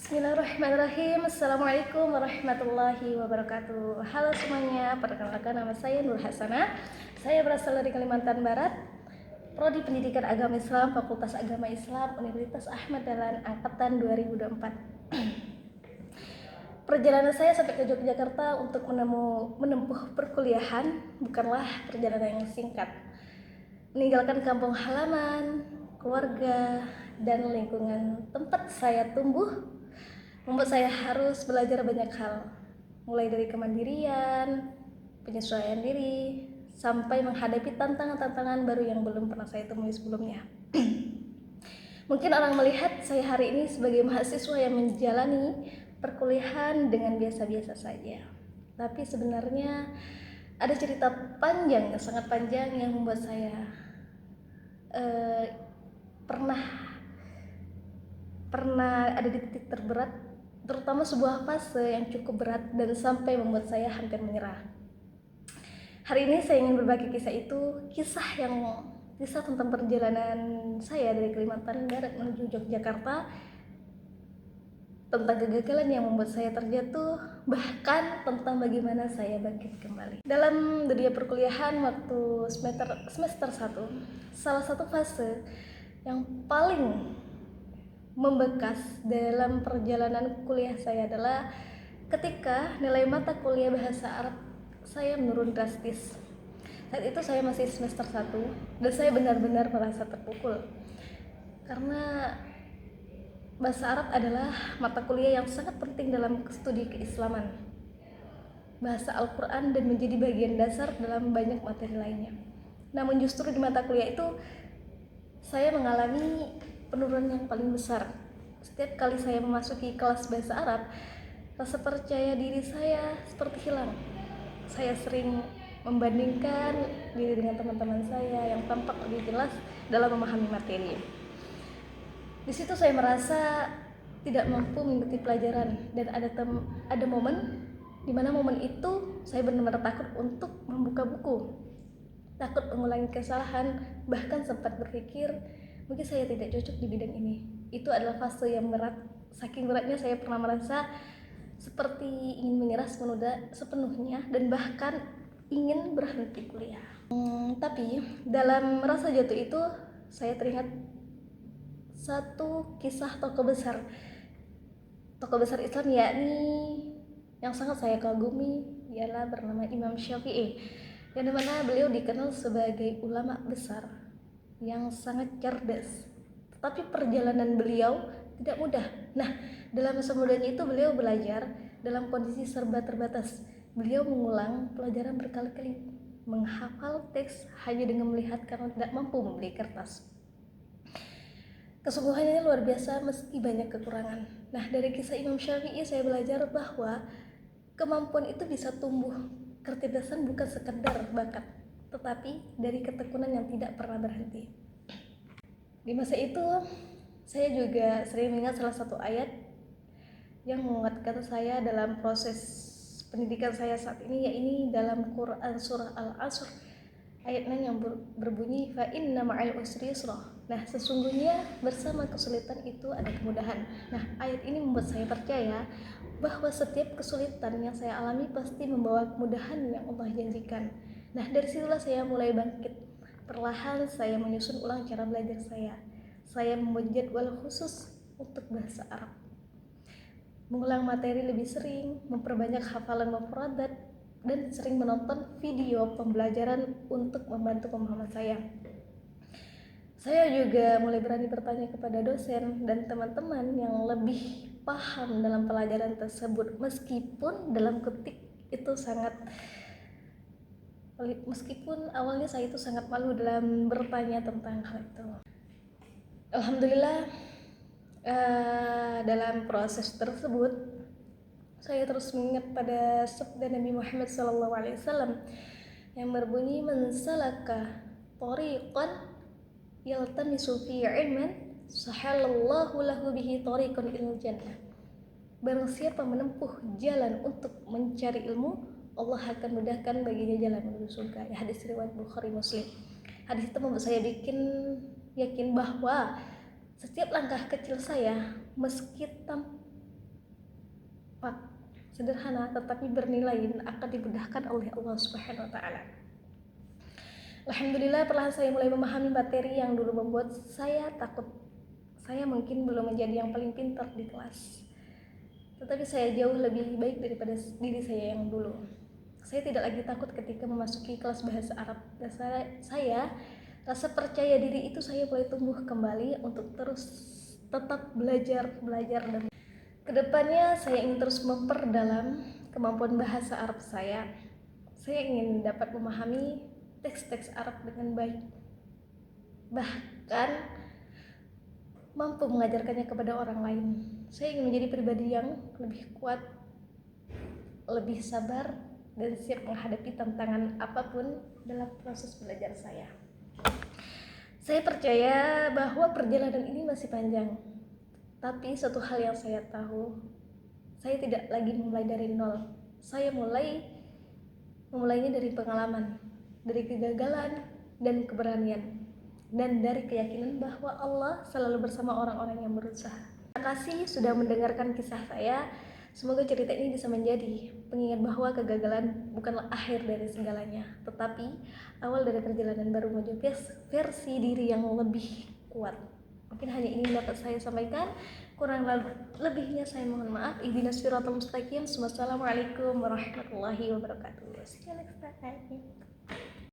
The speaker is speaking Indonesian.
Bismillahirrahmanirrahim. Assalamualaikum warahmatullahi wabarakatuh. Halo semuanya, perkenalkan nama saya Nur Hasanah. Saya berasal dari Kalimantan Barat, Prodi Pendidikan Agama Islam, Fakultas Agama Islam, Universitas Ahmad Dahlan, angkatan 2024. Perjalanan saya sampai ke Yogyakarta untuk menempuh perkuliahan bukanlah perjalanan yang singkat. Meninggalkan kampung halaman, keluarga, dan lingkungan tempat saya tumbuh membuat saya harus belajar banyak hal, mulai dari kemandirian, penyesuaian diri, sampai menghadapi tantangan-tantangan baru yang belum pernah saya temui sebelumnya. Mungkin orang melihat saya hari ini sebagai mahasiswa yang menjalani perkuliahan dengan biasa-biasa saja. Tapi sebenarnya ada cerita panjang, sangat panjang yang membuat saya pernah ada di titik terberat, terutama sebuah fase yang cukup berat dan sampai membuat saya hampir menyerah. Hari ini saya ingin berbagi kisah itu, kisah tentang perjalanan saya dari Kalimantan Barat menuju Yogyakarta, tentang kegagalan yang membuat saya terjatuh, bahkan tentang bagaimana saya bangkit kembali. Dalam dunia perkuliahan waktu semester 1, salah satu fase yang paling membekas dalam perjalanan kuliah saya adalah ketika nilai mata kuliah bahasa Arab saya menurun drastis. Saat itu saya masih semester 1 dan saya benar-benar merasa terpukul karena bahasa Arab adalah mata kuliah yang sangat penting dalam studi keislaman, bahasa Al-Quran, dan menjadi bagian dasar dalam banyak materi lainnya. Namun justru di mata kuliah itu saya mengalami penurunan yang paling besar. Setiap kali saya memasuki kelas bahasa Arab, rasa percaya diri saya seperti hilang. Saya sering membandingkan diri dengan teman-teman saya yang tampak lebih jelas dalam memahami materi. Di situ saya merasa tidak mampu mengikuti pelajaran, dan ada momen di mana momen itu saya benar-benar takut untuk membuka buku, takut mengulangi kesalahan, bahkan sempat berpikir mungkin saya tidak cocok di bidang ini. Itu adalah fase yang berat. Saking beratnya saya pernah merasa seperti ingin menyerah sepenuhnya dan bahkan ingin berhenti kuliah. Tapi dalam rasa jatuh itu saya teringat satu kisah tokoh besar Islam, yakni yang sangat saya kagumi, ialah bernama Imam Syafi'i, yang dimana beliau dikenal sebagai ulama besar yang sangat cerdas, tetapi perjalanan beliau tidak mudah. Nah, dalam masa mudanya itu beliau belajar dalam kondisi serba terbatas. Beliau mengulang pelajaran berkali-kali, menghafal teks hanya dengan melihat karena tidak mampu membeli kertas. Kesungguhannya luar biasa meski banyak kekurangan. Nah, dari kisah Imam Syafi'i saya belajar bahwa kemampuan itu bisa tumbuh. Kecerdasan bukan sekedar bakat, tetapi dari ketekunan yang tidak pernah berhenti. Di masa itu saya juga sering mengingat salah satu ayat yang menguatkan saya dalam proses pendidikan saya saat ini, yaitu dalam Quran surah Al-Asr ayat 6 yang berbunyi fa inna ma'al usri yusra. Nah, sesungguhnya bersama kesulitan itu ada kemudahan. Nah, ayat ini membuat saya percaya bahwa setiap kesulitan yang saya alami pasti membawa kemudahan yang Allah janjikan. Nah, dari situlah saya mulai bangkit. Perlahan saya menyusun ulang cara belajar saya. Saya membuat jadwal khusus untuk bahasa Arab, mengulang materi lebih sering, memperbanyak hafalan mufradat, dan sering menonton video pembelajaran untuk membantu pemahaman saya. Saya juga mulai berani bertanya kepada dosen dan teman-teman yang lebih paham dalam pelajaran tersebut, meskipun awalnya saya itu sangat malu dalam bertanya tentang hal itu. Alhamdulillah, dalam proses tersebut saya terus mengingat pada sabda Nabi Muhammad SAW yang berbunyi, man salaka tariqan yaltamisu fi ilman sahalallahu lahu bihi tariqan ilal jannah. Barang siapa menempuh jalan untuk mencari ilmu, Allah akan mudahkan baginya jalan menuju surga. Hadis riwayat Bukhari Muslim. Hadis itu membuat saya yakin bahwa setiap langkah kecil saya, meski sederhana tetapi bernilai dan akan dimudahkan oleh Allah Subhanahu wa taala. Alhamdulillah, perlahan saya mulai memahami materi yang dulu membuat saya takut. Saya mungkin belum menjadi yang paling pintar di kelas, tetapi saya jauh lebih baik daripada diri saya yang dulu. Saya tidak lagi takut ketika memasuki kelas bahasa Arab. Dan saya rasa percaya diri itu saya mulai tumbuh kembali untuk terus tetap belajar dan kedepannya saya ingin terus memperdalam kemampuan bahasa Arab saya. Saya ingin dapat memahami teks-teks Arab dengan baik, bahkan mampu mengajarkannya kepada orang lain. Saya ingin menjadi pribadi yang lebih kuat, lebih sabar, dan siap menghadapi tantangan apapun dalam proses belajar saya. Saya percaya bahwa perjalanan ini masih panjang, tapi satu hal yang saya tahu, saya tidak lagi memulai dari nol. Saya memulainya dari pengalaman, dari kegagalan dan keberanian, dan dari keyakinan bahwa Allah selalu bersama orang-orang yang berusaha. Terima kasih sudah mendengarkan kisah saya. Semoga cerita ini bisa menjadi pengingat bahwa kegagalan bukanlah akhir dari segalanya, tetapi awal dari perjalanan baru menuju versi diri yang lebih kuat. Mungkin hanya ini yang dapat saya sampaikan. Kurang lebihnya saya mohon maaf. Ihdinas siratal mustaqim. Wassalamualaikum warahmatullahi wabarakatuh. See you next time.